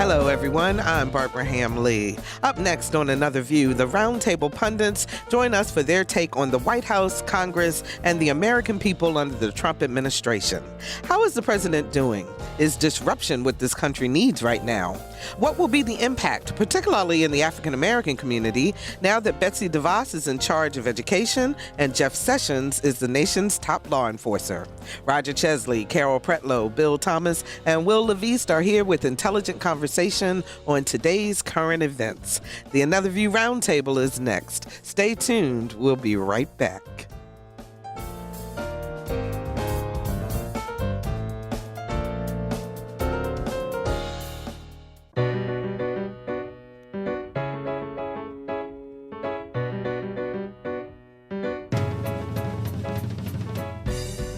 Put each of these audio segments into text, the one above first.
Hello, everyone. I'm Barbara Ham-Lee. Up next on Another View, the Roundtable pundits join us for their take on the White House, Congress, and the American people under the Trump administration. How is the president doing? Is disruption what this country needs right now? What will be the impact, particularly in the African-American community, now that Betsy DeVos is in charge of education and Jeff Sessions is the nation's top law enforcer? Roger Chesley, Carol Pretlow, Bill Thomas, and Wil LaVeist are here with intelligent conversation on today's current events. The Another View Roundtable is next. Stay tuned. We'll be right back.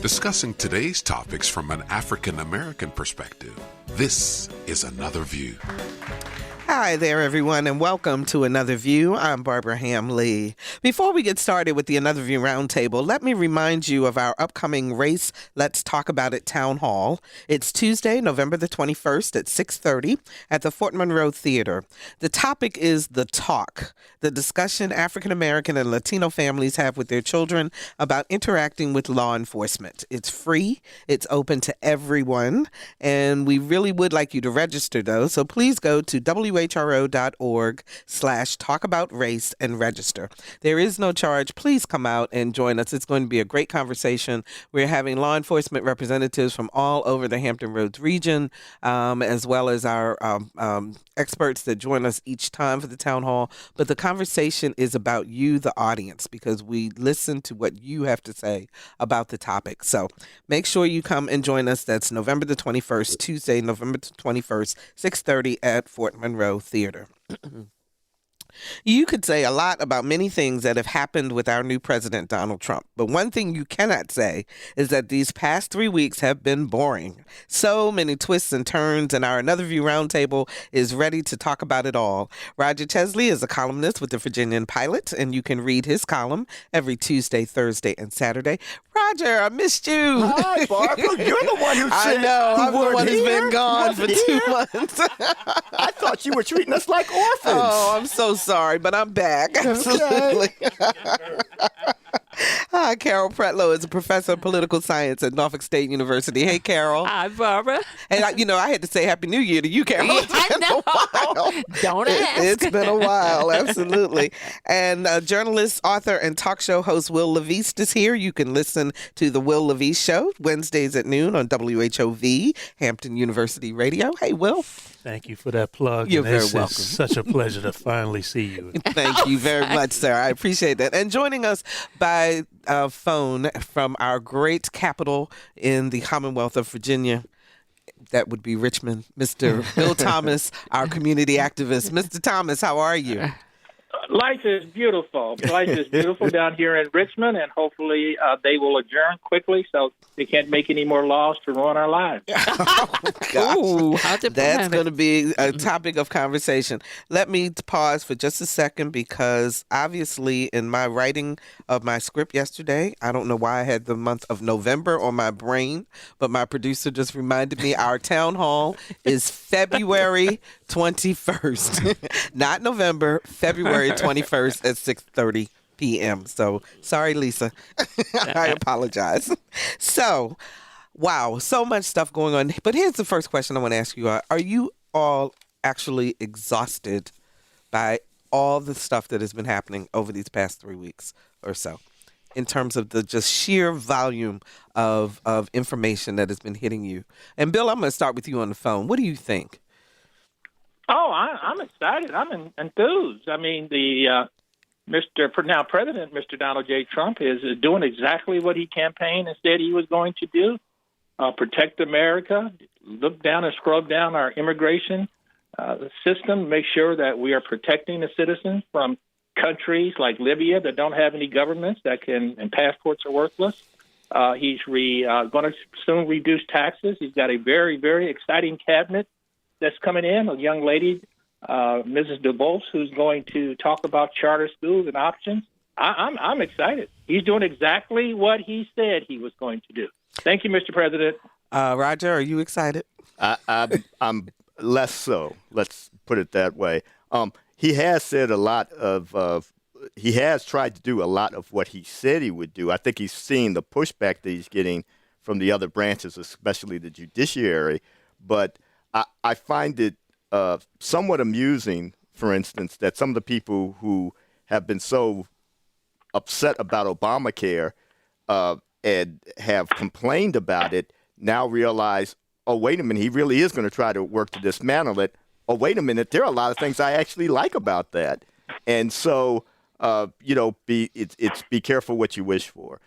Discussing today's topics from an African-American perspective, this is Another View. Hi there, everyone, and welcome to Another View. I'm Barbara Ham-Lee. Before we get started with the Another View Roundtable, let me remind you of our upcoming Race Let's Talk About It Town Hall. It's Tuesday, November the 21st at 6:30 at the Fort Monroe Theater. The topic is the talk, the discussion African-American and Latino families have with their children about interacting with law enforcement. It's free, it's open to everyone, and we really would like you to register, though, so please go to WHRO.org/talkaboutrace and register. There is no charge. Please come out and join us. It's going to be a great conversation. We're having law enforcement representatives from all over the Hampton Roads region, as well as our experts that join us each time for the town hall. But the conversation is about you, the audience, because we listen to what you have to say about the topic. So make sure you come and join us. That's November the 21st, Tuesday, November the 21st, 6:30 at Fort Monroe Theater. You could say a lot about many things that have happened with our new president, Donald Trump. But one thing you cannot say is that these past 3 weeks have been boring. So many twists and turns, and our Another View Roundtable is ready to talk about it all. Roger Chesley is a columnist with the Virginian-Pilot, and you can read his column every Tuesday, Thursday, and Saturday. Roger, I missed you. Hi, Barbara. You're the one who said I know. I'm the one who's been gone for 2 months. I thought you were treating us like orphans. Oh, I'm so sorry, but I'm back. Absolutely. Hi, Carol Pretlow is a professor of political science at Norfolk State University. Hey, Carol. Hi, Barbara. And, I had to say Happy New Year to you, Carol. I know. Don't ask. It's been a while, absolutely. And journalist, author, and talk show host Wil LaVeist is here. You can listen to The Wil LaVeist Show Wednesdays at noon on WHRV, Hampton University Radio. Hey, Will. Thank you for that plug. You're very welcome. It's such a pleasure to finally see you. Thank you very much, sir. I appreciate that. And joining us by phone from our great capital in the Commonwealth of Virginia, that would be Richmond, Mr. Bill Thomas, our community activist. Mr. Thomas, how are you? Life is beautiful. Life is beautiful down here in Richmond, and hopefully they will adjourn quickly so they can't make any more laws to ruin our lives. Ooh, that's going to be a topic of conversation. Let me pause for just a second because obviously in my writing of my script yesterday, I don't know why I had the month of November on my brain, but my producer just reminded me our town hall is February 21st, not November, February 21st at 6:30 p.m. So sorry, Lisa. I apologize. So, wow, so much stuff going on. But here's the first question I want to ask you. Are you all actually exhausted by all the stuff that has been happening over these past 3 weeks or so in terms of the just sheer volume of information that has been hitting you? And Bill, I'm going to start with you on the phone. What do you think? Oh, I'm excited. I'm enthused. I mean, the now President, Mr. Donald J. Trump, is doing exactly what he campaigned and said he was going to do, protect America, look down and scrub down our immigration system, make sure that we are protecting the citizens from countries like Libya that don't have any governments and passports are worthless. He's going to soon reduce taxes. He's got a very, very exciting cabinet that's coming in, a young lady, Mrs. DeVos, who's going to talk about charter schools and options. I'm excited. He's doing exactly what he said he was going to do. Thank you, Mr. President. Roger, are you excited? I'm less so. Let's put it that way. He has said a lot of. He has tried to do a lot of what he said he would do. I think he's seeing the pushback that he's getting from the other branches, especially the judiciary. But I find it somewhat amusing, for instance, that some of the people who have been so upset about Obamacare and have complained about it now realize, oh, wait a minute, he really is going to try to work to dismantle it. Oh, wait a minute, there are a lot of things I actually like about that. And so, be careful what you wish for.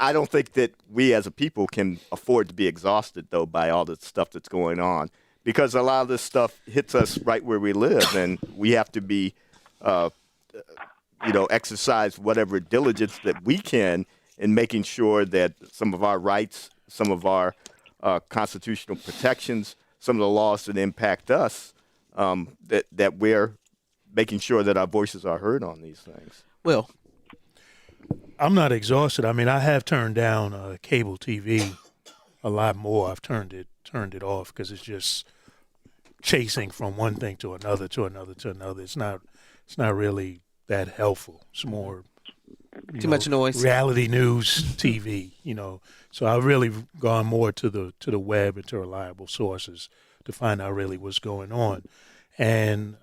I don't think that we as a people can afford to be exhausted, though, by all the stuff that's going on, because a lot of this stuff hits us right where we live, and we have to be, exercise whatever diligence that we can in making sure that some of our rights, some of our constitutional protections, some of the laws that impact us, that we're making sure that our voices are heard on these things. Will. I'm not exhausted. I mean, I have turned down cable TV a lot more. I've turned it off because it's just chasing from one thing to another to another to another. It's not really that helpful. It's more too much noise. Reality news TV, So I've really gone more to the web and to reliable sources to find out really what's going on. And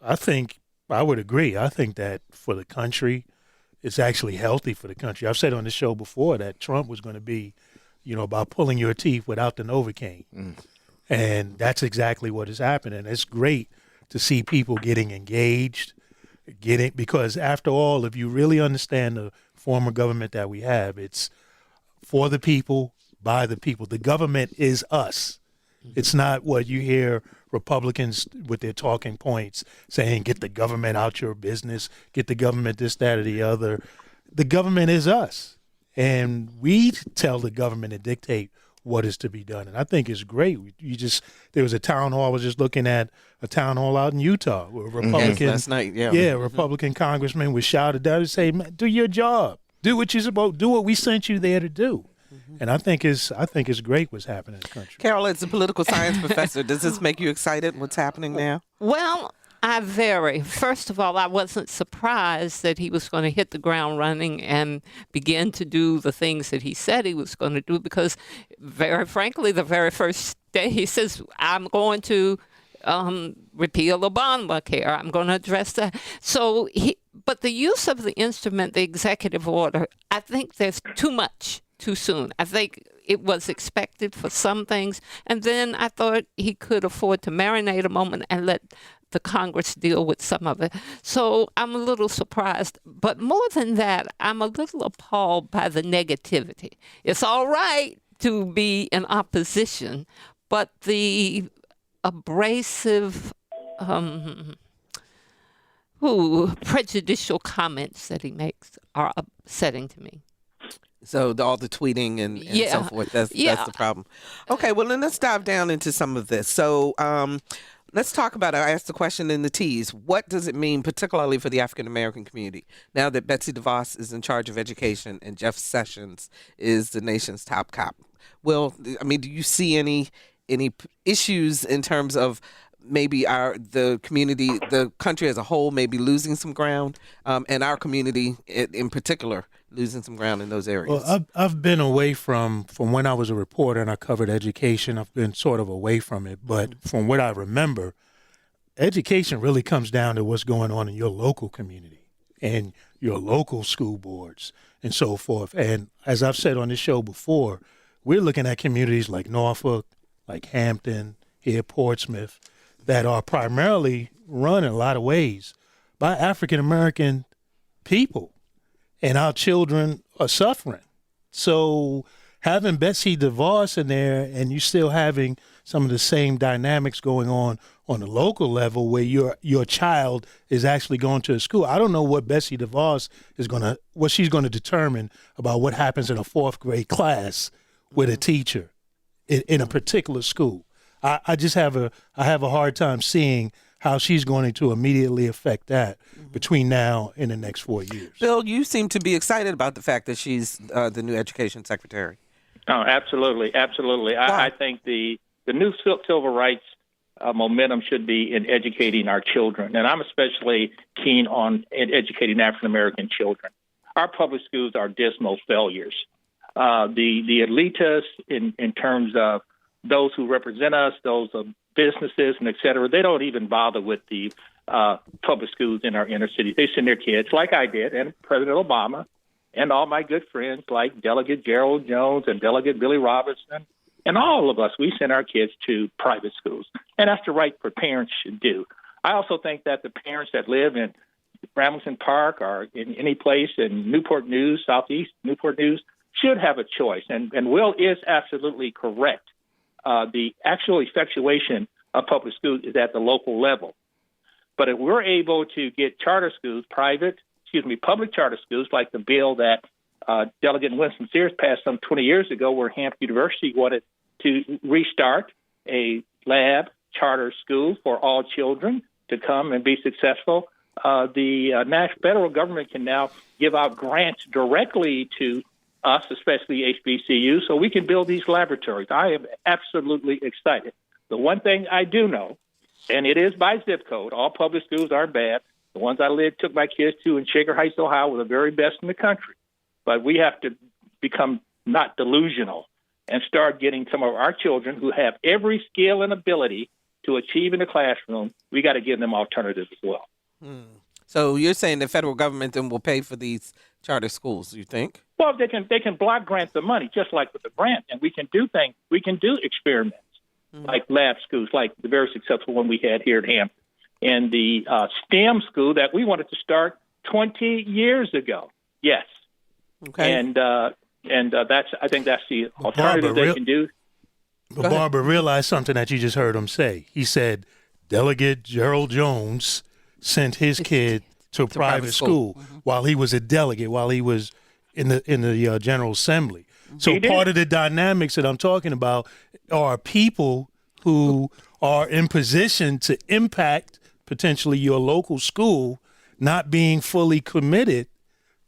I would agree. I think that for the country, it's actually healthy for the country. I've said on the show before that Trump was going to be, about pulling your teeth without the Novocaine. And that's exactly what is happening. It's great to see people getting engaged, because after all, if you really understand the form of government that we have, it's for the people, by the people. The government is us. It's not what you hear Republicans with their talking points saying, get the government out your business, get the government this, that, or the other. The government is us. And we tell the government to dictate what is to be done. And I think it's great. There was a town hall, I was just looking at a town hall out in Utah where Republican, last night, Republican congressman was shouted down and say, man, do your job. Do what you're supposed to do, what we sent you there to do. And I think it's great what's happening in the country. Carol, as a political science professor, does this make you excited what's happening now? Well, I vary. First of all, I wasn't surprised that he was going to hit the ground running and begin to do the things that he said he was going to do, because very frankly, the very first day he says, I'm going to repeal Obamacare. I'm going to address that. But the use of the instrument, the executive order, I think there's too much too soon. I think it was expected for some things, and then I thought he could afford to marinate a moment and let the Congress deal with some of it. So I'm a little surprised. But more than that, I'm a little appalled by the negativity. It's all right to be in opposition, but the abrasive, prejudicial comments that he makes are upsetting to me. So all the tweeting and so forth, that's the problem. Okay, well, then let's dive down into some of this. So let's talk about it. I asked the question in the tease. What does it mean, particularly for the African-American community, now that Betsy DeVos is in charge of education and Jeff Sessions is the nation's top cop? Well, I mean, do you see any issues in terms of maybe the community, the country as a whole, maybe losing some ground, and our community in particular losing some ground in those areas? Well, I've been away from when I was a reporter and I covered education. I've been sort of away from it. But from what I remember, education really comes down to what's going on in your local community and your local school boards and so forth. And as I've said on this show before, we're looking at communities like Norfolk, like Hampton, here Portsmouth, that are primarily run in a lot of ways by African-American people. And our children are suffering. So having Betsy DeVos in there and you still having some of the same dynamics going on the local level where your child is actually going to a school. I don't know what Betsy DeVos what she's going to determine about what happens in a fourth grade class with a teacher in a particular school. I just have a hard time seeing how she's going to immediately affect that between now and the next 4 years. Bill, you seem to be excited about the fact that she's the new education secretary. Oh, absolutely, absolutely. I think the new civil rights momentum should be in educating our children. And I'm especially keen on educating African-American children. Our public schools are dismal failures. The elitists, in terms of those who represent us, those of businesses and et cetera, they don't even bother with the public schools in our inner cities. They send their kids, like I did, and President Obama, and all my good friends like Delegate Gerald Jones and Delegate Billy Robertson, and all of us, we send our kids to private schools. And that's the right for parents should do. I also think that the parents that live in Ramilton Park or in any place in Newport News, Southeast Newport News, should have a choice. And Will is absolutely correct. The actual effectuation of public schools is at the local level. But if we're able to get charter schools, public charter schools, like the bill that Delegate Winston Sears passed some 20 years ago, where Hampton University wanted to restart a lab charter school for all children to come and be successful, the federal government can now give out grants directly to us, especially HBCU, so we can build these laboratories. I am absolutely excited. The one thing I do know, and it is by zip code, all public schools are bad. The ones I took my kids to in Shaker Heights, Ohio, were the very best in the country. But we have to become not delusional and start getting some of our children who have every skill and ability to achieve in the classroom. We got to give them alternatives as well. So you're saying the federal government then will pay for these charter schools, you think? Well, they can block grant the money, just like with the grant, and we can do things. We can do experiments like lab schools, like the very successful one we had here at Hampton, and the STEM school that we wanted to start 20 years ago. Yes. Okay. And that's, I think that's the alternative they can do. But Barbara, realize something that you just heard him say. He said Delegate Gerald Jones sent his kid to a private school while he was a delegate, while he was in the General Assembly. So part of the dynamics that I'm talking about are people who are in position to impact potentially your local school not being fully committed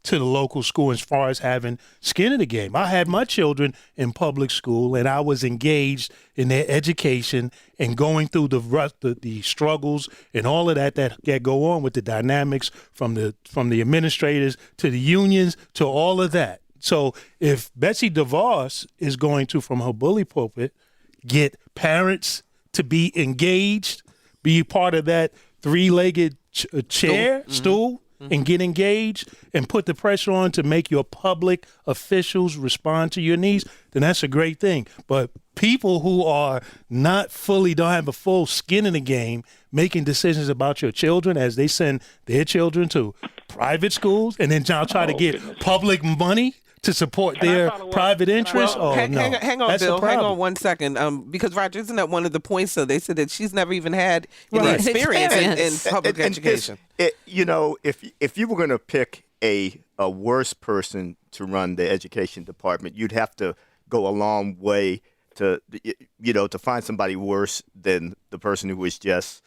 to the local school as far as having skin in the game. I had my children in public school, and I was engaged in their education and going through the struggles and all of that go on with the dynamics from the administrators to the unions to all of that. So if Betsy DeVos is going to, from her bully pulpit, get parents to be engaged, be part of that three-legged stool, and get engaged and put the pressure on to make your public officials respond to your needs, then that's a great thing. But people who are don't have a full skin in the game, making decisions about your children as they send their children to private schools and then try to get public money to support their private interests? Hang on, Bill. Hang on 1 second. Because, Roger, isn't that one of the points? So they said that she's never even had any experience in public education. If you were going to pick a worse person to run the education department, you'd have to go a long way to find somebody worse than the person who was just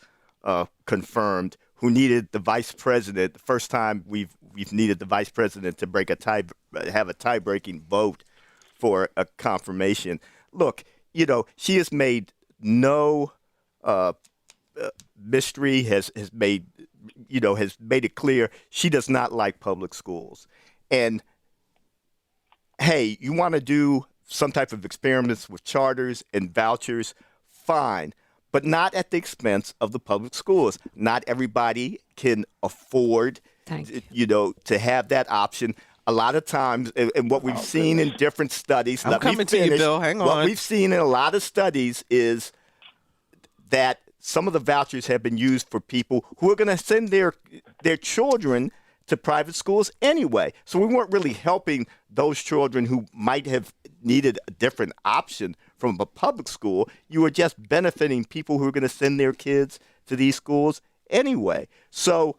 confirmed, who needed the vice president. The first time we've needed the vice president to have a tie-breaking vote for a confirmation. Look, she has made no mystery, has made it clear she does not like public schools. And hey, you want to do some type of experiments with charters and vouchers, fine, but not at the expense of the public schools. Not everybody can afford, to have that option. A lot of times, and what we've seen in different studies, I'm coming to you, Bill. Hang on. What we've seen in a lot of studies is that some of the vouchers have been used for people who are going to send their children to private schools anyway. So we weren't really helping those children who might have needed a different option from a public school. You were just benefiting people who are going to send their kids to these schools anyway. So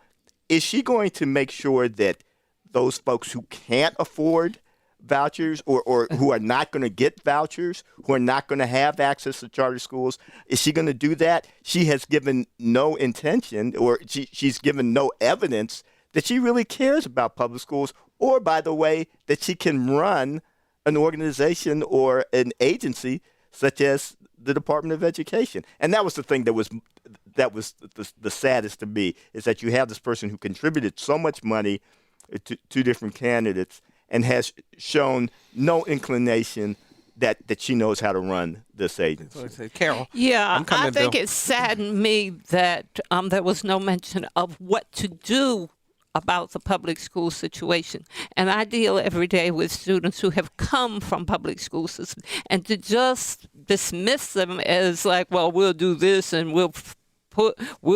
is she going to make sure that those folks who can't afford vouchers or who are not going to get vouchers, who are not going to have access to charter schools, is she going to do that? She has given no intention, or she's given no evidence that she really cares about public schools, or, by the way, that she can run an organization or an agency such as the Department of Education. And that was the thing that was the saddest to me, is that you have this person who contributed so much money to two different candidates and has shown no inclination that she knows how to run this agency. Carol. Yeah, I think Bill. it saddened me that there was no mention of what to do about the public school situation. And I deal every day with students who have come from public school systems, and to just dismiss them as like, well, we'll do this and we'll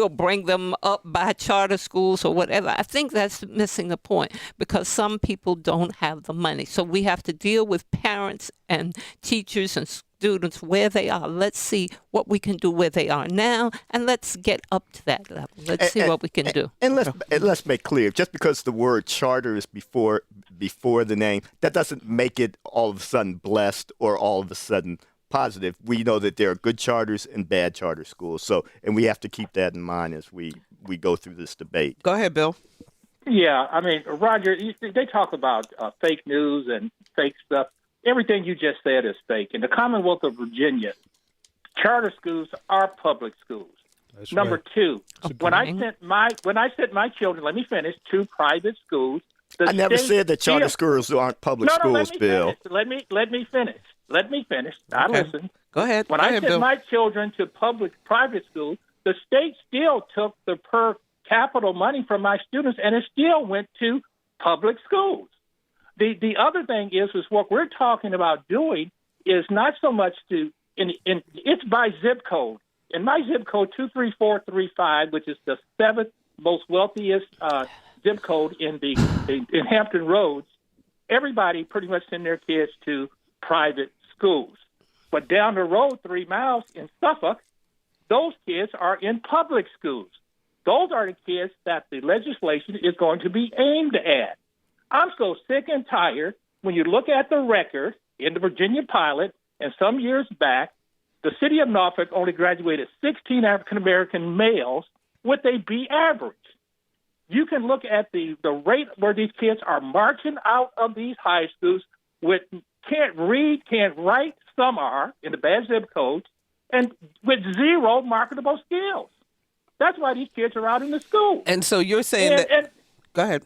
bring them up by charter schools or whatever. I think that's missing the point, because some people don't have the money. So we have to deal with parents and teachers and students where they are. Let's see what we can do where they are now, and let's get up to that level. Let's see what we can do. And let's make clear, just because the word charter is before the name, that doesn't make it all of a sudden blessed or all of a sudden positive. We know that there are good charters and bad charter schools. So, and we have to keep that in mind as we go through this debate. Go ahead, Bill. Yeah, I mean, Roger, they talk about fake news and fake stuff. Everything you just said is fake. In the Commonwealth of Virginia, charter schools are public schools. That's Number right. two, when I sent my children, let me finish, to private schools. I never said that charter schools aren't public schools, Bill. Let me finish. Let me finish. I Okay. listen. Go ahead. When Go I ahead, sent Bill. my children to private schools, the state still took the per capita money from my students, and it still went to public schools. The other thing is what we're talking about doing is not so much it's by zip code. In my zip code 23435, which is the seventh most wealthiest zip code in Hampton Roads, everybody pretty much send their kids to private schools. But down the road 3 miles in Suffolk, those kids are in public schools. Those are the kids that the legislation is going to be aimed at. I'm so sick and tired when you look at the record in the Virginia-Pilot, and some years back, the city of Norfolk only graduated 16 African-American males with a B average. You can look at the rate where these kids are marching out of these high schools with can't read, can't write, some are in the bad zip codes, and with zero marketable skills. That's why these kids are out in the school. And so you're saying and go ahead.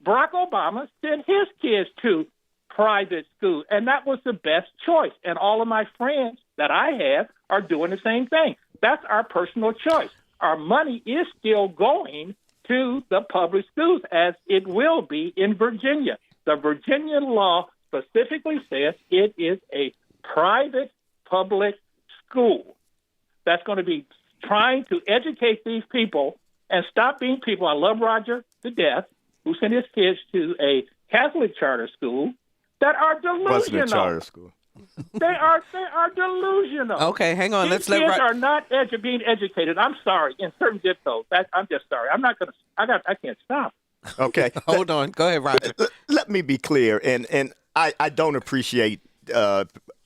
Barack Obama sent his kids to private schools, and that was the best choice. And all of my friends that I have are doing the same thing. That's our personal choice. Our money is still going to the public schools, as it will be in Virginia. The Virginia law specifically says it is a private public school that's going to be trying to educate these people and stop being people. I love Roger to death, who sent his kids to a Catholic charter school that are delusional. Wasn't a charter school. They are delusional. Okay, hang on. These Let's kids are not being educated. I'm sorry, in certain zip codes. I'm just sorry. I'm not going to. I can't stop. Okay. Hold on. Go ahead, Roger. Let me be clear, and I don't appreciate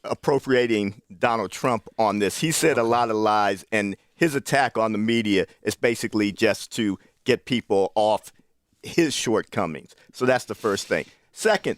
appropriating Donald Trump on this. He said a lot of lies, and his attack on the media is basically just to get people off his shortcomings. So that's the first thing. Second,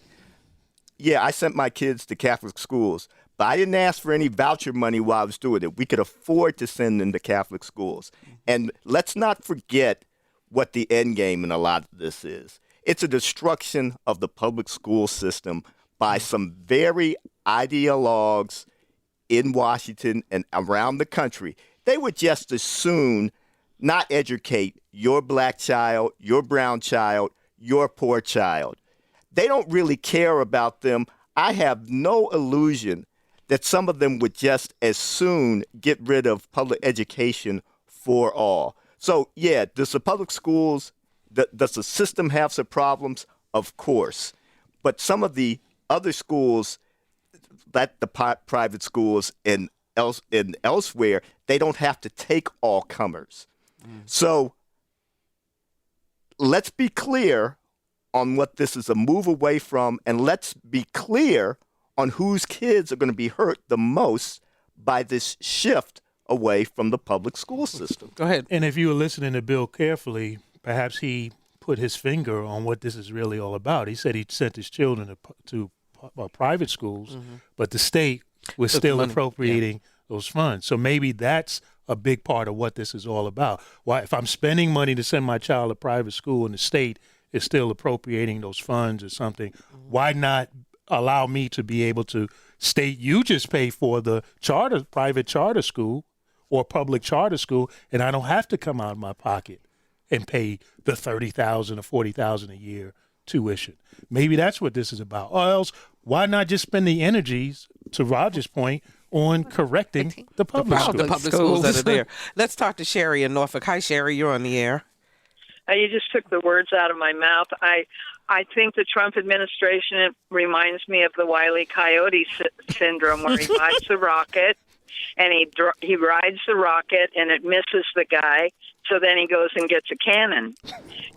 yeah, I sent my kids to Catholic schools, but I didn't ask for any voucher money while I was doing it. We could afford to send them to Catholic schools. And let's not forget what the end game in a lot of this is. It's a destruction of the public school system by some very ideologues in Washington and around the country. They would just as soon not educate your black child, your brown child, your poor child. They don't really care about them. I have no illusion that some of them would just as soon get rid of public education for all. So, yeah, does the public schools, does the system have some problems? Of course. But some of the other schools, like the private schools and elsewhere, they don't have to take all comers. So let's be clear on what this is a move away from, and let's be clear on whose kids are going to be hurt the most by this shift away from the public school system. Go ahead. And if you were listening to Bill carefully, perhaps he put his finger on what this is really all about. He said he sent his children to private schools, but the state was Took still money. appropriating funds. So maybe that's a big part of what this is all about. Why, if I'm spending money to send my child to private school and the state is still appropriating those funds or something, why not allow me to be able to state, you just pay for the private charter school or public charter school, and I don't have to come out of my pocket and pay the $30,000 or $40,000 a year tuition. Maybe that's what this is about. Or else, why not just spend the energies, to Roger's point, on correcting the public schools? The public schools that are there. Let's talk to Sherry in Norfolk. Hi, Sherry. You're on the air. You just took the words out of my mouth. I think the Trump administration reminds me of the Wile E. Coyote syndrome, where he buys the rocket and he rides the rocket and it misses the guy. So then he goes and gets a cannon.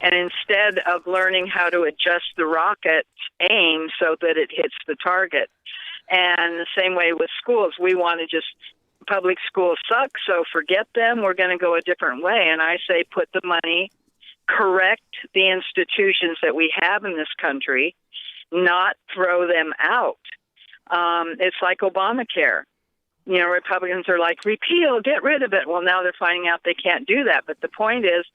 And instead of learning how to adjust the rocket's aim so that it hits the target. And the same way with schools, we want to just, public schools suck, so forget them. We're going to go a different way. And I say put the money, correct the institutions that we have in this country, not throw them out. It's like Obamacare. You know, Republicans are like, repeal, get rid of it. Well, now they're finding out they can't do that. But the point is,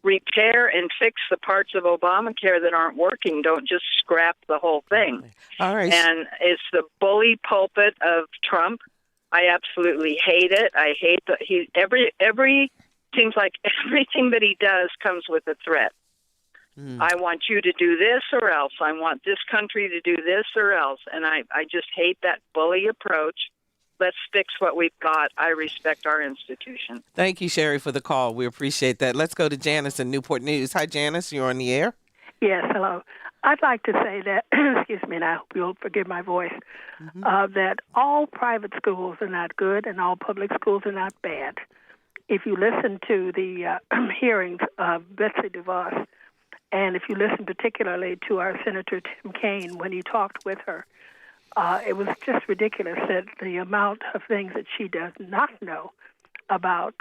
repair and fix the parts of Obamacare that aren't working. Don't just scrap the whole thing. All right. And it's the bully pulpit of Trump. I absolutely hate it. I hate that seems like everything that he does comes with a threat. I want you to do this or else. I want this country to do this or else. And I just hate that bully approach. Let's fix what we've got. I respect our institution. Thank you, Sherry, for the call. We appreciate that. Let's go to Janice in Newport News. Hi, Janice. You're on the air. Yes, hello. I'd like to say that, excuse me, and I hope you'll forgive my voice, that all private schools are not good and all public schools are not bad. If you listen to the hearings of Betsy DeVos, and if you listen particularly to our Senator Tim Kaine when he talked with her, it was just ridiculous that the amount of things that she does not know about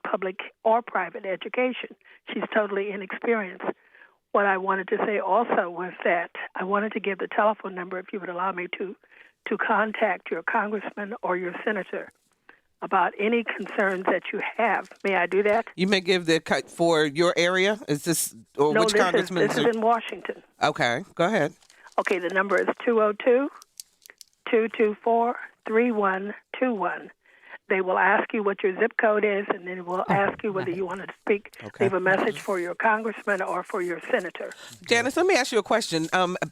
public or private education. She's totally inexperienced. What I wanted to say also was that I wanted to give the telephone number, if you would allow me to contact your congressman or your senator about any concerns that you have. May I do that? You may give the cut for your area. Is this or no, which congressman? This is in Washington. Okay, go ahead. Okay, the number is 202-224-3121. They will ask you what your zip code is, and then we'll ask you whether you want to leave a message for your congressman or for your senator. Janice, let me ask you a question.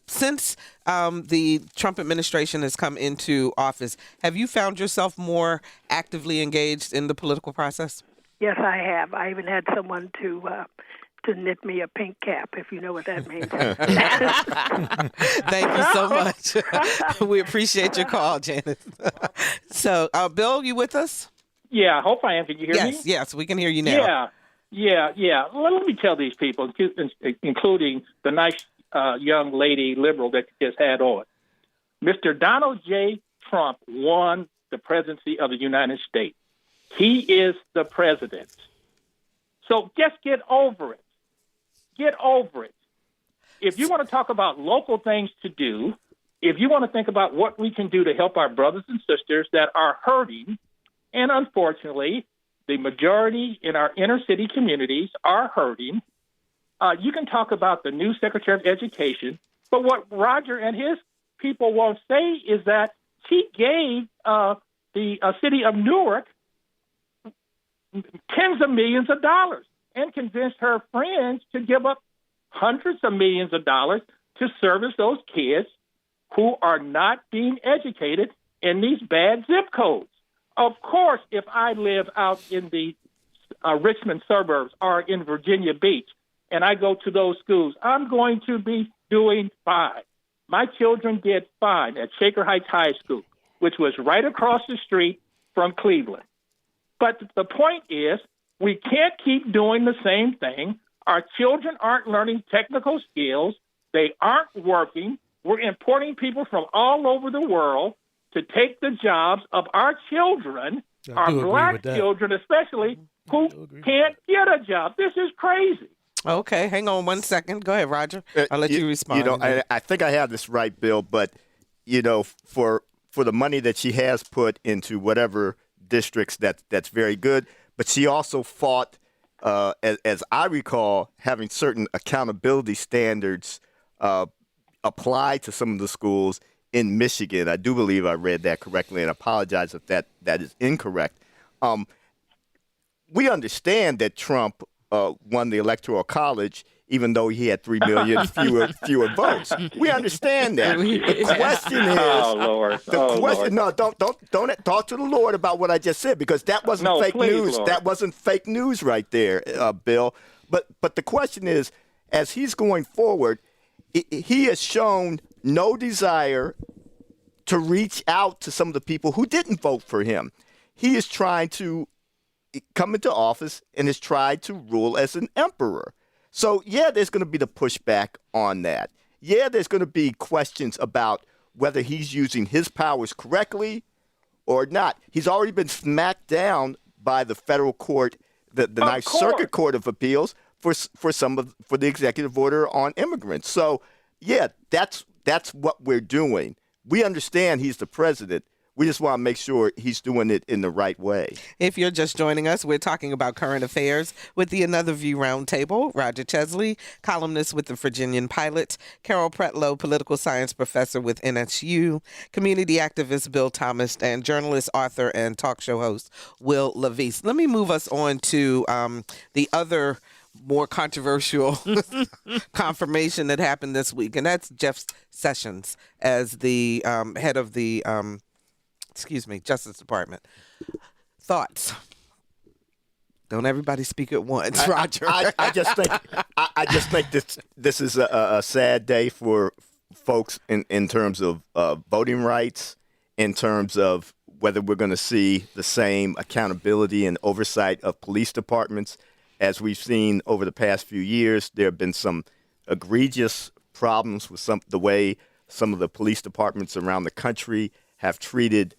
Since the Trump administration has come into office, have you found yourself more actively engaged in the political process? Yes, I have. I even had someone to knit me a pink cap, if you know what that means. Thank you so much. We appreciate your call, Janice. So, Bill, you with us? Yeah, I hope I am. Can you hear me? Yes, we can hear you now. Yeah. Let me tell these people, including the nice young lady liberal that you just had on. Mr. Donald J. Trump won the presidency of the United States. He is the president. So just get over it. Get over it. If you want to talk about local things to do, if you want to think about what we can do to help our brothers and sisters that are hurting, and unfortunately, the majority in our inner city communities are hurting, you can talk about the new Secretary of Education. But what Roger and his people won't say is that he gave the city of Newark tens of millions of dollars and convinced her friends to give up hundreds of millions of dollars to service those kids who are not being educated in these bad zip codes. Of course, if I live out in the Richmond suburbs or in Virginia Beach and I go to those schools, I'm going to be doing fine. My children did fine at Shaker Heights High School, which was right across the street from Cleveland. But the point is, we can't keep doing the same thing. Our children aren't learning technical skills. They aren't working. We're importing people from all over the world to take the jobs of our children, our black children especially, who can't get a job. This is crazy. Okay, hang on 1 second. Go ahead, Roger. I'll let you respond. I think I have this right, Bill, but, for for the money that she has put into whatever districts that's very good. But she also fought, as I recall, having certain accountability standards applied to some of the schools in Michigan. I do believe I read that correctly, and I apologize if that is incorrect. We understand that Trump won the Electoral College, even though he had 3 million fewer votes. We understand that. The question is, oh Lord, Lord. No, don't talk to the Lord about what I just said, because that wasn't fake news. Lord. That wasn't fake news right there, Bill. But the question is, as he's going forward, he has shown no desire to reach out to some of the people who didn't vote for him. He is trying to come into office and has tried to rule as an emperor. So, yeah, there's going to be the pushback on that. Yeah, there's going to be questions about whether he's using his powers correctly or not. He's already been smacked down by the federal court, the Ninth Circuit Court of Appeals, for the executive order on immigrants. So, yeah, that's what we're doing. We understand he's the president. We just want to make sure he's doing it in the right way. If you're just joining us, we're talking about current affairs with the Another View Roundtable. Roger Chesley, columnist with the Virginian-Pilot, Carol Pretlow, political science professor with NSU, community activist Bill Thomas, and journalist, author, and talk show host Wil LaVeist. Let me move us on to the other more controversial confirmation that happened this week, and that's Jeff Sessions as the head of the Justice Department. Thoughts? Don't everybody speak at once, Roger. I just think this is a sad day for folks in terms of voting rights, in terms of whether we're going to see the same accountability and oversight of police departments as we've seen over the past few years. There have been some egregious problems with the way some of the police departments around the country have treated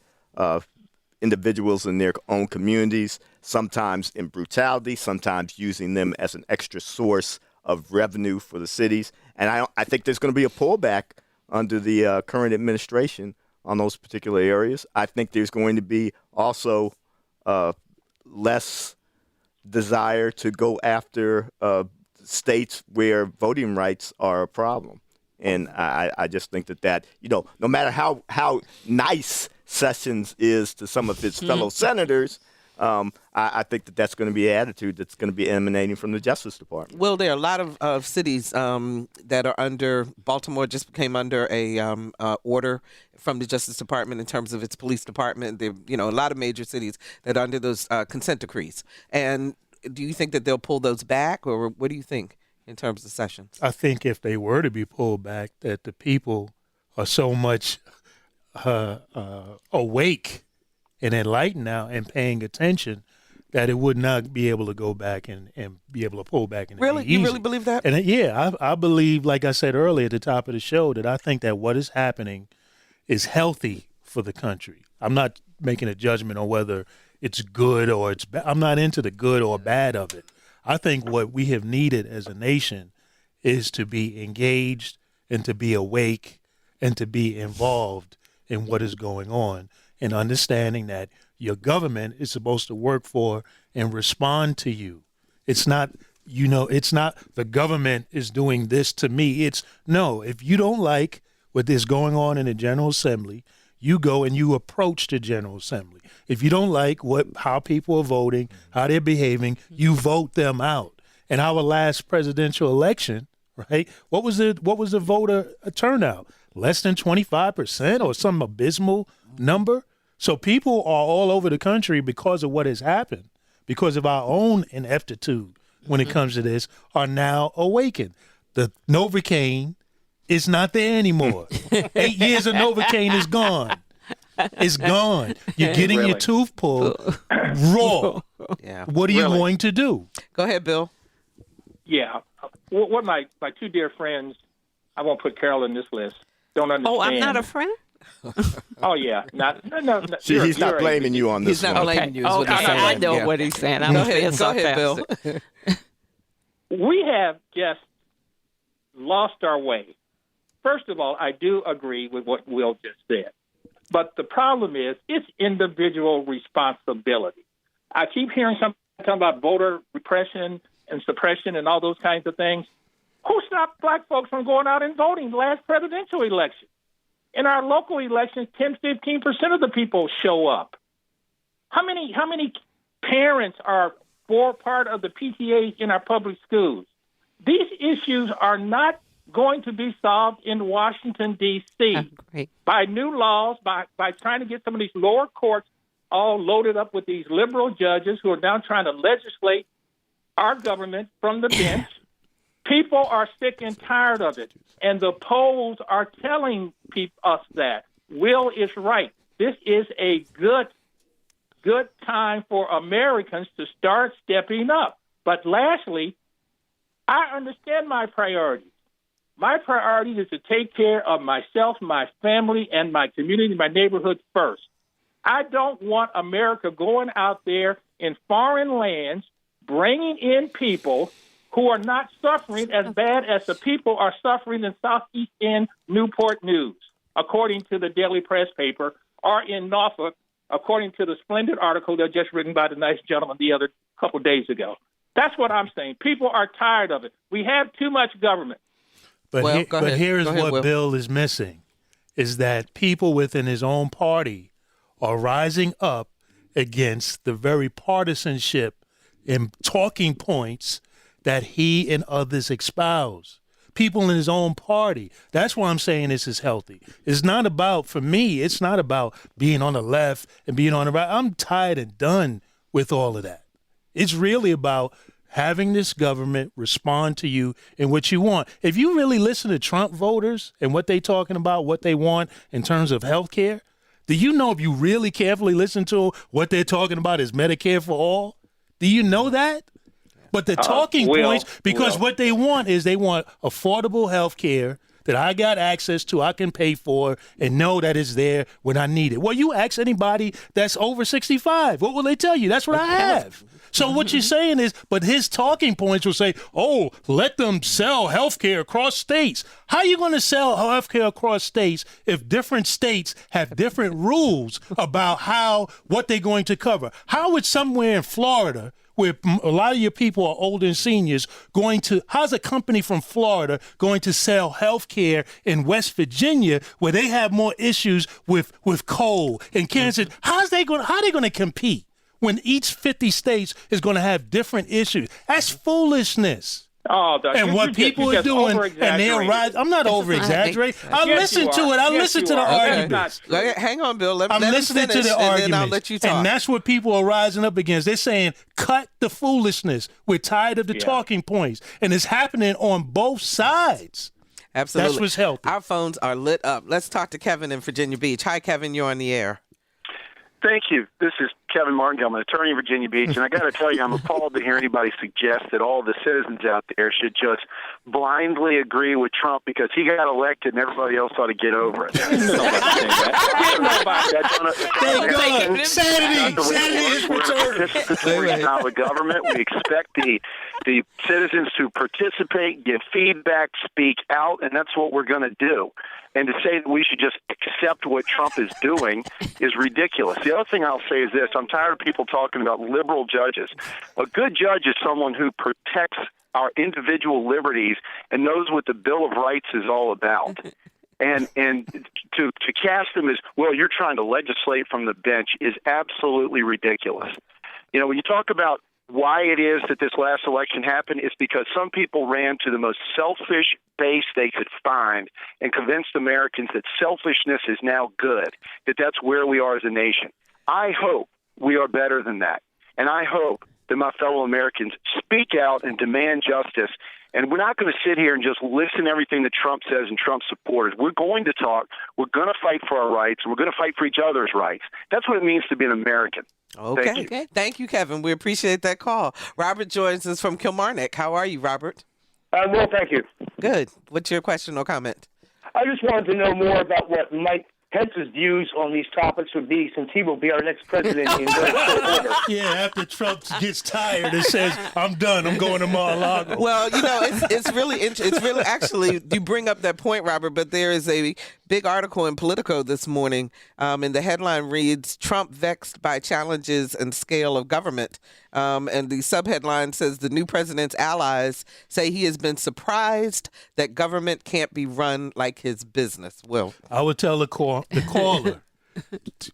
individuals in their own communities, sometimes in brutality, sometimes using them as an extra source of revenue for the cities. And I think there's going to be a pullback under the current administration on those particular areas. I think there's going to be also less desire to go after states where voting rights are a problem. And I just think that no matter how nice Sessions is to some of his fellow senators, I think that's going to be an attitude that's going to be emanating from the Justice Department. Well, there are a lot of cities that are under. Baltimore just came under a order from the Justice Department in terms of its police department. There, a lot of major cities that are under those consent decrees. And do you think that they'll pull those back, or what do you think in terms of Sessions? I think if they were to be pulled back, that the people are so much awake and enlightened now and paying attention that it would not be able to go back and be able to pull back. And really? You really believe that? And I believe, like I said earlier at the top of the show, that I think that what is happening is healthy for the country. I'm not making a judgment on whether it's good or it's bad. I'm not into the good or bad of it. I think what we have needed as a nation is to be engaged and to be awake and to be involved in what is going on, and understanding that your government is supposed to work for and respond to you. It's not, it's not the government is doing this to me. It's no, if you don't like what is going on in the General Assembly, you go and you approach the General Assembly. If you don't like how people are voting, how they're behaving, you vote them out. In our last presidential election, right? What was the voter turnout? Less than 25% or some abysmal number? So people are all over the country because of what has happened, because of our own ineptitude when it comes to this, are now awakened. The Novocaine is not there anymore. 8 years of Novocaine is gone. It's gone. You're getting your tooth pulled raw. Yeah. What are you going to do? Go ahead, Bill. Yeah. What my two dear friends, I won't put Carol in this list, don't understand. Oh, I'm not a friend? Oh, yeah. No. He's not blaming you on this one. He's not blaming you. I know what he's saying. I'm being sarcastic. Go ahead, Bill. We have just lost our way. First of all, I do agree with what Will just said. But the problem is it's individual responsibility. I keep hearing something talking about voter repression and suppression and all those kinds of things. Who stopped black folks from going out and voting the last presidential election? In our local elections, 10, 15% of the people show up. How many parents are for part of the PTAs in our public schools? These issues are not going to be solved in Washington, D.C. by new laws, by trying to get some of these lower courts all loaded up with these liberal judges who are now trying to legislate our government from the bench. People are sick and tired of it, and the polls are telling us that. Will is right. This is a good time for Americans to start stepping up. But lastly, I understand my priorities. My priority is to take care of myself, my family, and my community, my neighborhood first. I don't want America going out there in foreign lands, bringing in people who are not suffering as bad as the people are suffering in Southeast End, Newport News, according to the Daily Press paper, or in Norfolk, according to the splendid article that just written by the nice gentleman the other couple of days ago. That's what I'm saying. People are tired of it. We have too much government. But, here's what Bill is missing, is that people within his own party are rising up against the very partisanship and talking points that he and others espouse. People in his own party. That's why I'm saying this is healthy. It's not about, for me, it's not about being on the left and being on the right. I'm tired and done with all of that. It's really about having this government respond to you in what you want. If you really listen to Trump voters and what they talking about, what they want in terms of health care, do you know, if you really carefully listen to what they're talking about is Medicare for all? Do you know that? But the talking points, because what they want is they want affordable health care that I got access to, I can pay for, and know that it's there when I need it. Well, you ask anybody that's over 65, what will they tell you? That's what I have. So what you're saying is, but his talking points will say, oh, let them sell health care across states. How are you going to sell health care across states if different states have different rules about what they're going to cover? How would somewhere in Florida, where a lot of your people are older and seniors, how's a company from Florida going to sell health care in West Virginia, where they have more issues with coal and cancer? How are they going to compete when each 50 states is going to have different issues? That's foolishness. And what people are doing, and they're right. I'm not over-exaggerating. I listen to it. I listen to the arguments. Hang on, Bill. I'm listening to the arguments, and then I'll let you talk. And that's what people are rising up against. They're saying, cut the foolishness. We're tired of the talking points. And it's happening on both sides. Absolutely. That's what's healthy. Our phones are lit up. Let's talk to Kevin in Virginia Beach. Hi, Kevin. You're on the air. Thank you. This is Kevin Martin. I'm an attorney in Virginia Beach, and I got to tell you, I'm appalled to hear anybody suggest that all the citizens out there should just blindly agree with Trump because he got elected and everybody else ought to get over it. Sanity is returned. Participatory style of government. We expect the citizens to participate, give feedback, speak out, and that's what we're going to do. And to say that we should just accept what Trump is doing is ridiculous. The other thing I'll say is this. I'm tired of people talking about liberal judges. A good judge is someone who protects our individual liberties and knows what the Bill of Rights is all about. And to cast them as, well, you're trying to legislate from the bench is absolutely ridiculous. You know, when you talk about why it is that this last election happened, it's because some people ran to the most selfish base they could find and convinced Americans that selfishness is now good, that that's where we are as a nation. I hope we are better than that. And I hope that my fellow Americans speak out and demand justice. And we're not going to sit here and just listen to everything that Trump says and Trump supporters. We're going to talk. We're going to fight for our rights. And we're going to fight for each other's rights. That's what it means to be an American. Okay. Thank you, Kevin. We appreciate that call. Robert joins us from Kilmarnock. How are you, Robert? Well, thank you. Good. What's your question or comment? I just wanted to know more about what Mike Pence's views on these topics would be, since he will be our next president in order. Yeah, after Trump gets tired and says, I'm done, I'm going to Mar-a-Lago. Well, you know, it's really actually, you bring up that point, Robert, but there is a big article in Politico this morning, and the headline reads, Trump vexed by challenges and scale of government. And the subheadline says the new president's allies say he has been surprised that government can't be run like his business. Will. I would tell the caller,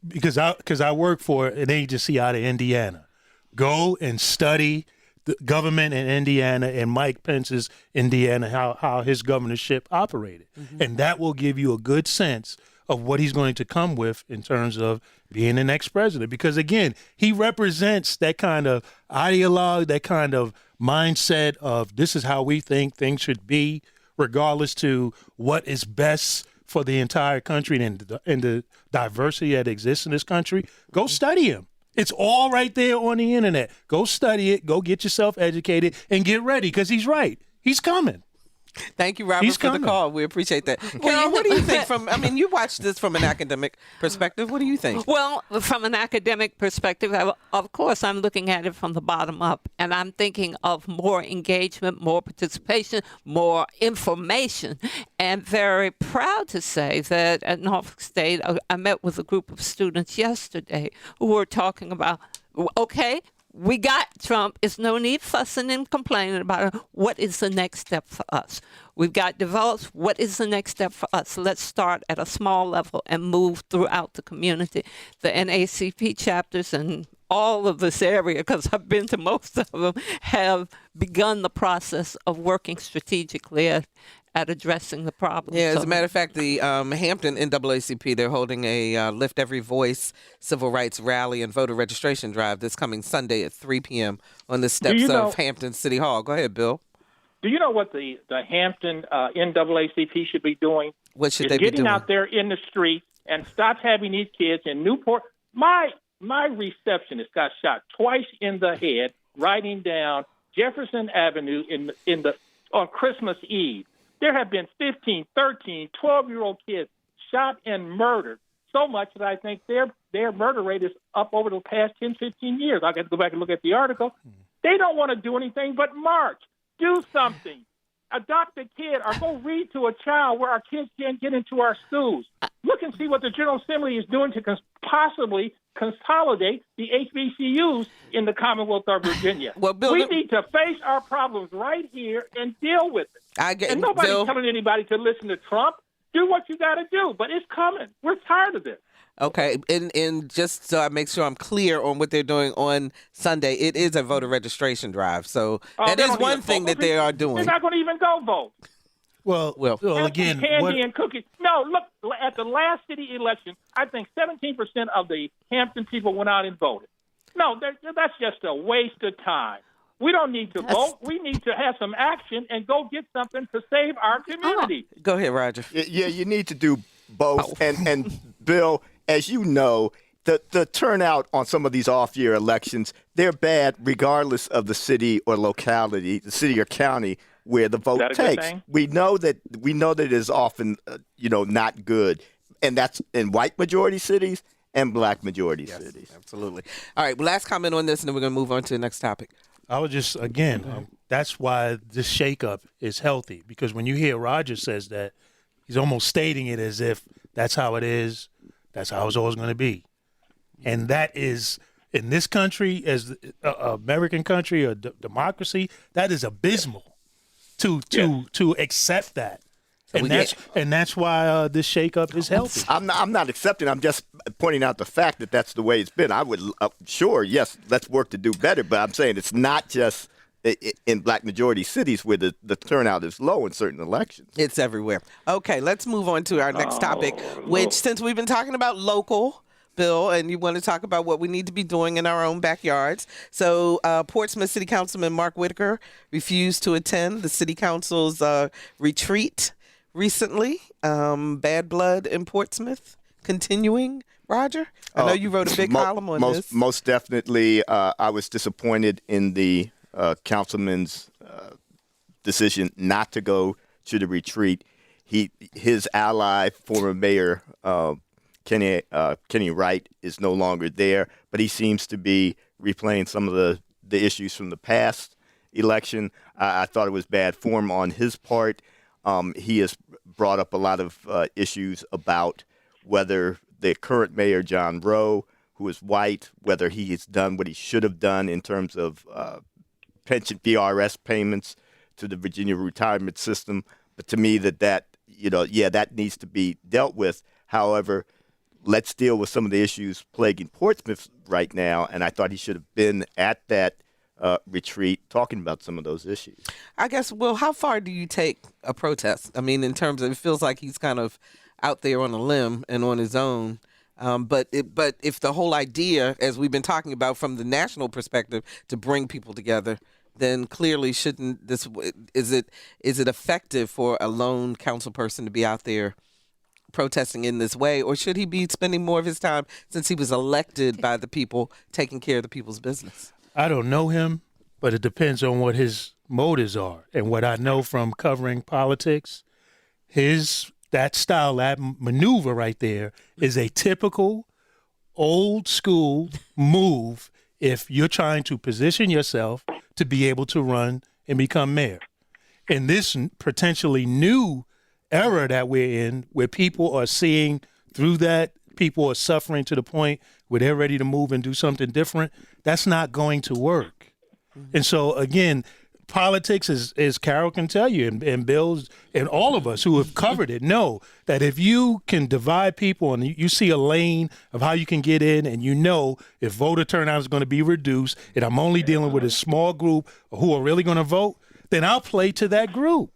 because I work for an agency out of Indiana, go and study the government in Indiana and Mike Pence's Indiana, how his governorship operated. Mm-hmm. And that will give you a good sense of what he's going to come with in terms of being the next president. Because, again, he represents that kind of ideologue, that kind of mindset of this is how we think things should be, regardless to what is best for the entire country and the diversity that exists in this country. Go study him. It's all right there on the internet. Go study it. Go get yourself educated and get ready, because he's right. He's coming. Thank you, Robert, for the call. We appreciate that. Carol, what do you think you watched this from an academic perspective. What do you think? Well, from an academic perspective, of course, I'm looking at it from the bottom up, and I'm thinking of more engagement, more participation, more information, and very proud to say that at Norfolk State, I met with a group of students yesterday who were talking about, okay, we got Trump. It's no need fussing and complaining about it. What is the next step for us? We've got developed. What is the next step for us? Let's start at a small level and move throughout the community. The NAACP chapters and all of this area, because I've been to most of them, have begun the process of working strategically at addressing the problem. Yeah, as a matter of fact, the Hampton NAACP, they're holding a Lift Every Voice civil rights rally and voter registration drive this coming Sunday at 3 p.m. on the steps of Hampton City Hall. Go ahead, Bill. Do you know what the Hampton NAACP should be doing? What should they be doing? Getting out there in the street and stop having these kids in Newport. My receptionist got shot twice in the head riding down Jefferson Avenue on Christmas Eve. There have been 15, 13, 12-year-old kids shot and murdered so much that I think their murder rate is up over the past 10, 15 years. I got to go back and look at the article. They don't want to do anything but march. Do something. Adopt a kid or go read to a child where our kids can't get into our schools. Look and see what the General Assembly is doing to possibly consolidate the HBCUs in the Commonwealth of Virginia. Well, Bill, we need to face our problems right here and deal with it. And nobody's telling anybody to listen to Trump. Do what you got to do, but it's coming. We're tired of this. Okay, and just so I make sure I'm clear on what they're doing on Sunday, it is a voter registration drive. So that is one thing that they are doing. They're not going to even go vote. Well, again, candy and cookies. No, look, at the last city election, I think 17% of the Hampton people went out and voted. No, that's just a waste of time. We don't need to vote. We need to have some action and go get something to save our community. Go ahead, Roger. Yeah, you need to do both. And Bill, as you know, the turnout on some of these off-year elections, they're bad regardless of the city or locality, the city or county where the vote takes. We know that it is often, not good, and that's in white majority cities and black majority cities. Absolutely. All right, last comment on this, and then we're going to move on to the next topic. I would just, that's why this shakeup is healthy, because when you hear Roger says that, he's almost stating it as if that's how it is, that's how it's always going to be. And that is, in this country, as American country or democracy, that is abysmal to accept that. So and that's why this shakeup is healthy. I'm not accepting. I'm just pointing out the fact that that's the way it's been. I would yes, let's work to do better. But I'm saying it's not just in black majority cities where the turnout is low in certain elections. It's everywhere. Okay, let's move on to our next topic, which, since we've been talking about local, Bill, and you want to talk about what we need to be doing in our own backyards. So Portsmouth City Councilman Mark Whitaker refused to attend the City Council's retreat recently. Bad blood in Portsmouth continuing. Roger? I know you wrote a big column on this. Most definitely. I was disappointed in the councilman's decision not to go to the retreat. His ally, former mayor Kenny Wright, is no longer there, but he seems to be replaying some of the issues from the past election. I thought it was bad form on his part. He has brought up a lot of issues about whether the current mayor, John Rowe, who is white, whether he has done what he should have done in terms of pension VRS payments to the Virginia retirement system. But to me, that needs to be dealt with. However, let's deal with some of the issues plaguing Portsmouth right now. And I thought he should have been at that retreat talking about some of those issues. I guess, Will, how far do you take a protest? I mean, in terms of, it feels like he's kind of out there on a limb and on his own. But if the whole idea, as we've been talking about from the national perspective, to bring people together, then clearly shouldn't this is it effective for a lone council person to be out there protesting in this way, or should he be spending more of his time, since he was elected by the people, taking care of the people's business? I don't know him, but it depends on what his motives are. And what I know from covering politics, that style, that maneuver right there is a typical old school move if you're trying to position yourself to be able to run and become mayor. In this potentially new era that we're in, where people are seeing through that, people are suffering to the point where they're ready to move and do something different, that's not going to work. Mm-hmm. And so, again, politics, as Carol can tell you, and Bill's, and all of us who have covered it know that if you can divide people and you see a lane of how you can get in, and you know if voter turnout is going to be reduced and I'm only dealing with a small group who are really going to vote, then I'll play to that group.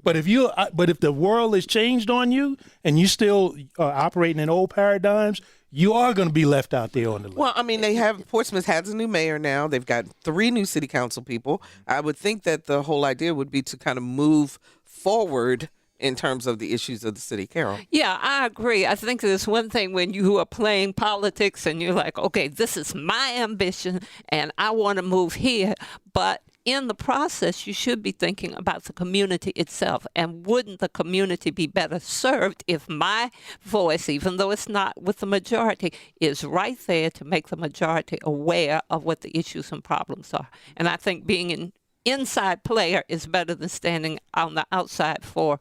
But if the world has changed on you and you still are operating in old paradigms, you are going to be left out there on the list. Well, I mean, Portsmouth has a new mayor now. They've got 3 new city council people. I would think that the whole idea would be to kind of move forward in terms of the issues of the city. Carol? Yeah, I agree. I think there's one thing when you are playing politics and you're like, okay, this is my ambition and I want to move here. But in the process, you should be thinking about the community itself. And wouldn't the community be better served if my voice, even though it's not with the majority, is right there to make the majority aware of what the issues and problems are? And I think being an inside player is better than standing on the outside for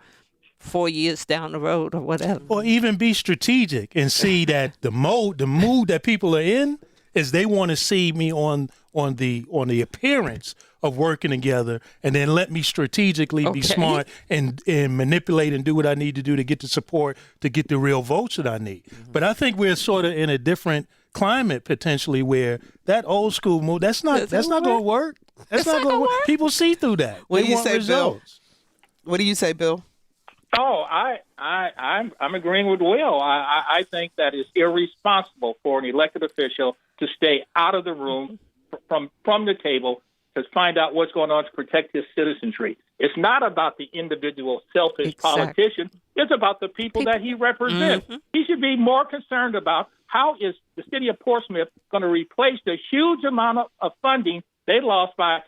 4 years down the road or whatever. Or even be strategic and see that the mood that people are in is they want to see me on the appearance of working together, and then let me strategically be smart and manipulate and do what I need to do to get the support, to get the real votes that I need. Mm-hmm. But I think we're sort of in a different climate potentially where that old school move, that's not going to work. That's not going to work. People see through that. What do you say, Bill? What do you say, Bill? Oh, I'm agreeing with Will. I think that it's irresponsible for an elected official to stay out of the room from the table to find out what's going on to protect his citizenry. It's not about the individual selfish politician. It's about the people that he represents. Mm-hmm. He should be more concerned about how is the city of Portsmouth going to replace the huge amount of funding they lost by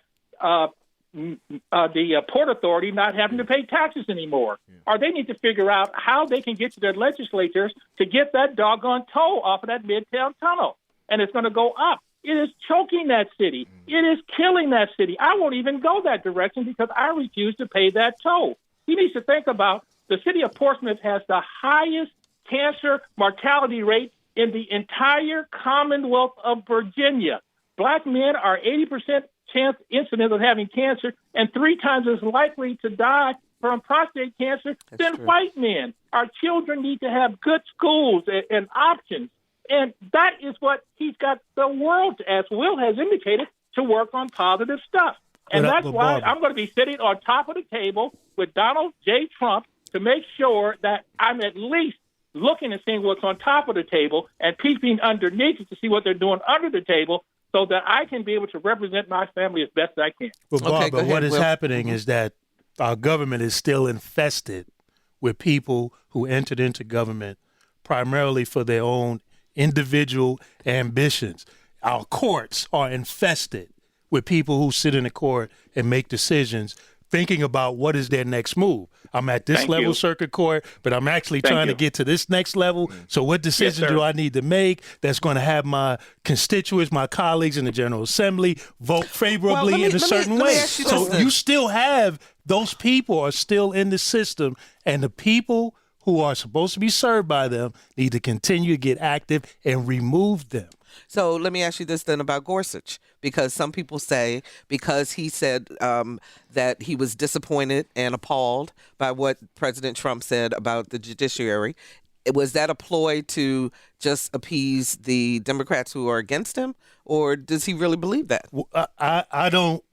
the Port Authority not having to pay taxes anymore. Yeah. Or they need to figure out how they can get to their legislatures to get that doggone toll off of that Midtown Tunnel. And it's going to go up. It is choking that city. It is killing that city. I won't even go that direction because I refuse to pay that toll. He needs to think about the city of Portsmouth has the highest cancer mortality rate in the entire Commonwealth of Virginia. Black men are 80% chance incidence of having cancer and 3 times as likely to die from prostate cancer than white men. Our children need to have good schools and options. And that is what he's got the world, as Will has indicated, to work on positive stuff. And that's why I'm going to be sitting on top of the table with Donald J. Trump to make sure that I'm at least looking and seeing what's on top of the table and peeping underneath to see what they're doing under the table so that I can be able to represent my family as best as I can. Well, Bob, but what is happening is that our government is still infested with people who entered into government primarily for their own individual ambitions. Our courts are infested with people who sit in the court and make decisions thinking about what is their next move. I'm at this level circuit court, but I'm actually trying to get to this next level. So what decision do I need to make that's going to have my constituents, my colleagues in the General Assembly vote favorably in a certain way? So you still have those people are still in the system, and the people who are supposed to be served by them need to continue to get active and remove them. So let me ask you this then about Gorsuch, because some people say because he said that he was disappointed and appalled by what President Trump said about the judiciary. Was that a ploy to just appease the Democrats who are against him, or does he really believe that? I don't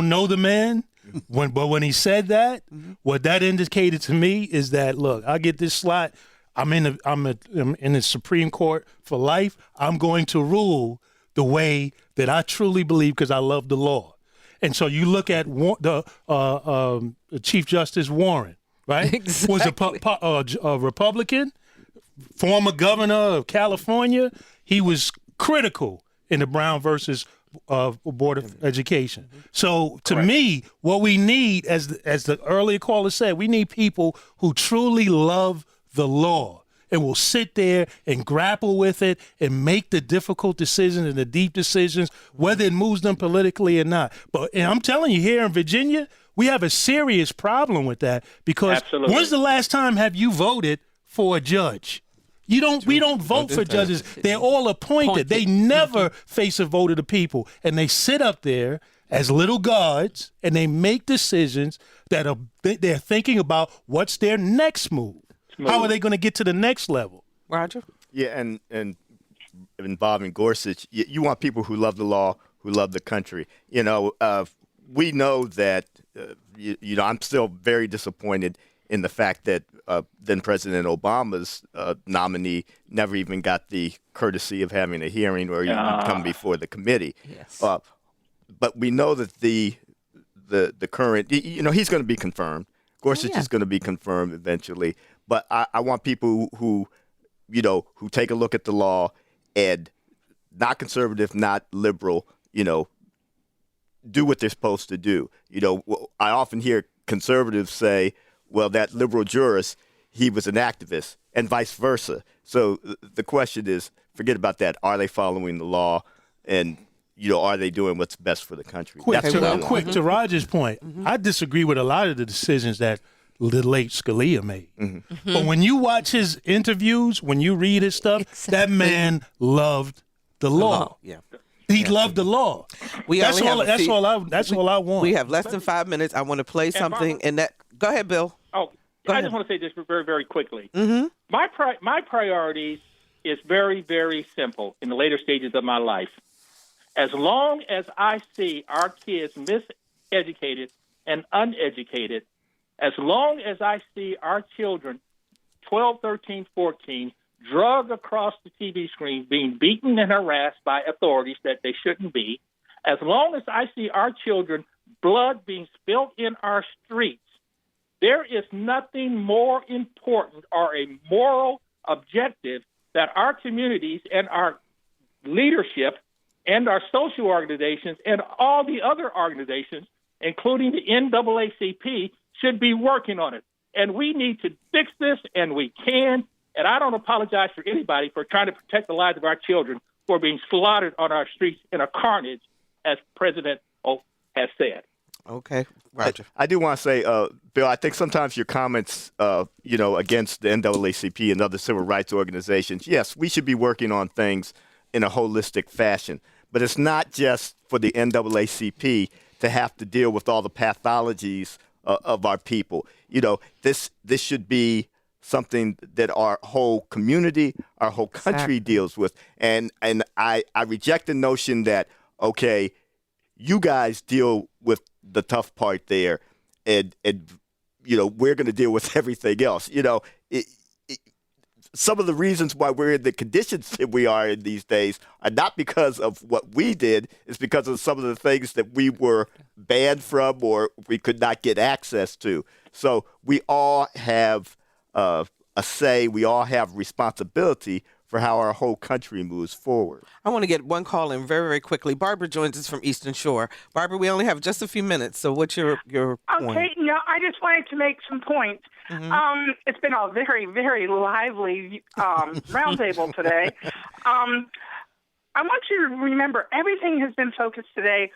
know the man. But when he said that, what that indicated to me is that, look, I get this slot. I'm in the Supreme Court for life. I'm going to rule the way that I truly believe because I love the law. And so you look at the Chief Justice Warren, right? Exactly. Was a Republican, former governor of California. He was critical in the Brown versus Board of Education. So to me, what we need, as the earlier caller said, we need people who truly love the law and will sit there and grapple with it and make the difficult decisions and the deep decisions, whether it moves them politically or not. And I'm telling you, here in Virginia, we have a serious problem with that because when's the last time have you voted for a judge? We don't vote for judges. They're all appointed. They never face a vote of the people. And they sit up there as little gods and they make decisions that they're thinking about what's their next move. How are they going to get to the next level? Roger? Yeah, and involving Gorsuch, you want people who love the law, who love the country. We know that, I'm still very disappointed in the fact that then President Obama's nominee never even got the courtesy of having a hearing or even come before the committee. Yes. But we know that the current, he's going to be confirmed. Gorsuch is going to be confirmed eventually. But I want people who take a look at the law and not conservative, not liberal, do what they're supposed to do. I often hear conservatives say, well, that liberal jurist, he was an activist, and vice versa. So the question is, forget about that. Are they following the law? And, are they doing what's best for the country? Quick to Roger's point, I disagree with a lot of the decisions that the late Scalia made. But when you watch his interviews, when you read his stuff, that man loved the law. Yeah. He loved the law. That's all I want. We have less than 5 minutes. I want to play something, and that. Go ahead, Bill. I just want to say this very, very quickly. Mm-hmm. My priorities is very, very simple in the later stages of my life. As long as I see our kids miseducated and uneducated, as long as I see our children, 12, 13, 14, drug across the TV screen, being beaten and harassed by authorities that they shouldn't be, as long as I see our children, blood being spilled in our streets, there is nothing more important or a moral objective that our communities and our leadership and our social organizations and all the other organizations, including the NAACP, should be working on it. And we need to fix this, and we can. And I don't apologize for anybody for trying to protect the lives of our children who are being slaughtered on our streets in a carnage, as President O has said. Okay, Roger. I do want to say, Bill, I think sometimes your comments, against the NAACP and other civil rights organizations, yes, we should be working on things in a holistic fashion. But it's not just for the NAACP to have to deal with all the pathologies of our people. This should be something that our whole community, our whole country deals with. And I reject the notion that, okay, you guys deal with the tough part there, and we're going to deal with everything else. Some of the reasons why we're in the conditions that we are in these days are not because of what we did. It's because of some of the things that we were banned from or we could not get access to. So we all have a say. We all have responsibility for for how our whole country moves forward. I want to get one call in very, very quickly. Barbara joins us from Eastern Shore. Barbara, we only have just a few minutes, so what's your point? Okay, I just wanted to make some points. Mm-hmm. It's been a very, very lively roundtable today. I want you to remember everything has been focused today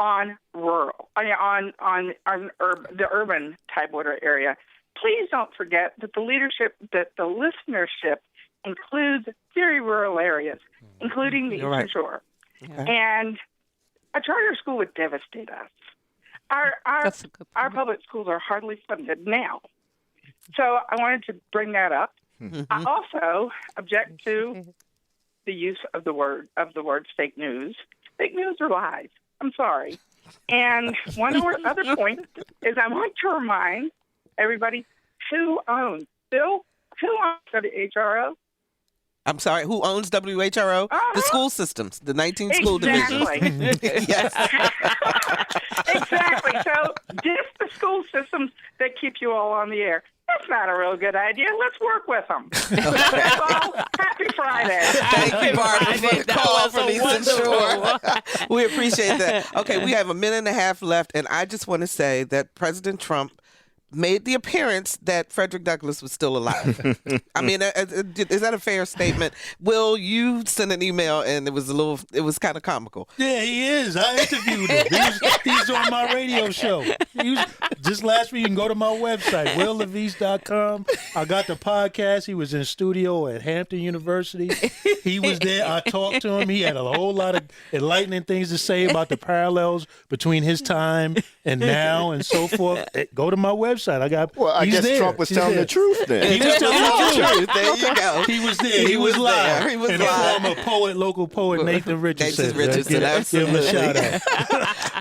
on rural, on the urban Tidewater area. Please don't forget that the listenership includes very rural areas, including the Eastern Shore. Okay. And a charter school would devastate us. Our public schools are hardly funded now. So I wanted to bring that up. Mm-hmm. I also object to the use of the words fake news. Fake news are lies. I'm sorry. And one other point is I want to remind everybody who owns WHRO. I'm sorry, who owns WHRO? Uh-huh. The school systems, the 19 school divisions. Yes. Exactly. So just the school systems that keep you all on the air. That's not a real good idea. Let's work with them. That's all. Happy Friday. Thank you, Barbara, for the call from Eastern Shore. We appreciate that. Okay, we have a minute and a half left, and I just want to say that President Trump made the appearance that Frederick Douglass was still alive. I mean, is that a fair statement? Will, you sent an email and it was kind of comical. Yeah, he is. I interviewed him. He's on my radio show. Just last week, you can go to my website, WilLaVeist.com. I got the podcast. He was in studio at Hampton University. He was there. I talked to him. He had a whole lot of enlightening things to say about the parallels between his time and now and so forth. Go to my website. I guess there. Trump was telling the truth then. He was telling the truth. There you go. He was there. He was live. He was and live. a former local poet, Nathan Richardson. Give him a shout out.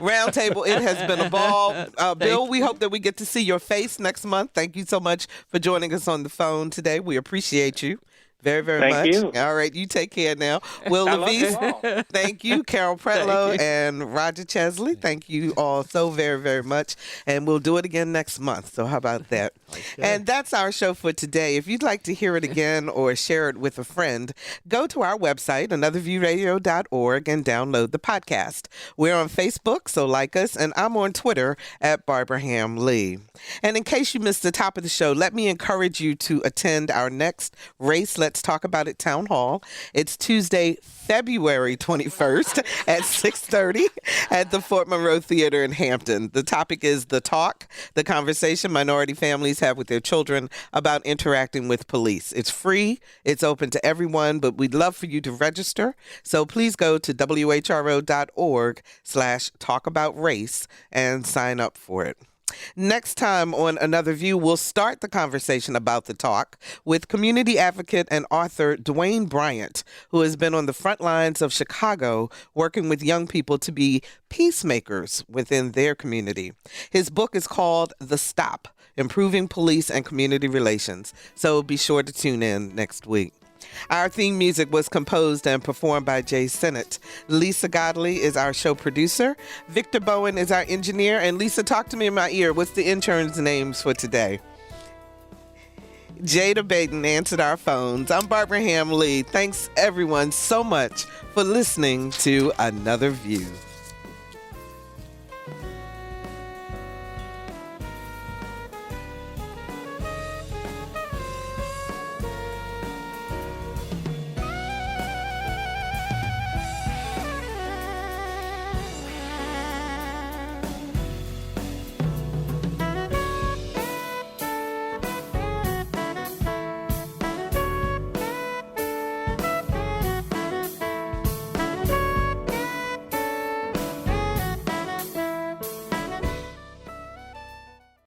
Roundtable, it has been a ball. Bill, we hope that we get to see your face next month. Thank you so much for joining us on the phone today. We appreciate you. Very, very much. Thank you. All right, you take care now. Wil LaVeist, thank you. Carol Pretlow and Roger Chesley, thank you all so very, very much. And we'll do it again next month. So how about that? Okay. And that's our show for today. If you'd like to hear it again or share it with a friend, go to our website, anotherviewradio.org, and download the podcast. We're on Facebook, so like us, and I'm on Twitter at Barbara Ham Lee. And in case you missed the top of the show, let me encourage you to attend our next Race Let's Talk About It Town Hall. It's Tuesday, February 21st at 6:30 at the Fort Monroe Theater in Hampton. The topic is the talk, the conversation minority families have with their children about interacting with police. It's free. It's open to everyone, but we'd love for you to register. So please go to whro.org/talkaboutrace and sign up for it. Next time on Another View, we'll start the conversation about the talk with community advocate and author Dwayne Bryant, who has been on the front lines of Chicago working with young people to be peacemakers within their community. His book is called The Stop: Improving Police and Community Relations. So be sure to tune in next week. Our theme music was composed and performed by Jay Sennett. Lisa Godley is our show producer. Victor Bowen is our engineer. And Lisa, talk to me in my ear. What's the interns' names for today? Jada Baden answered our phones. I'm Barbara Ham Lee. Thanks, everyone, so much for listening to Another View.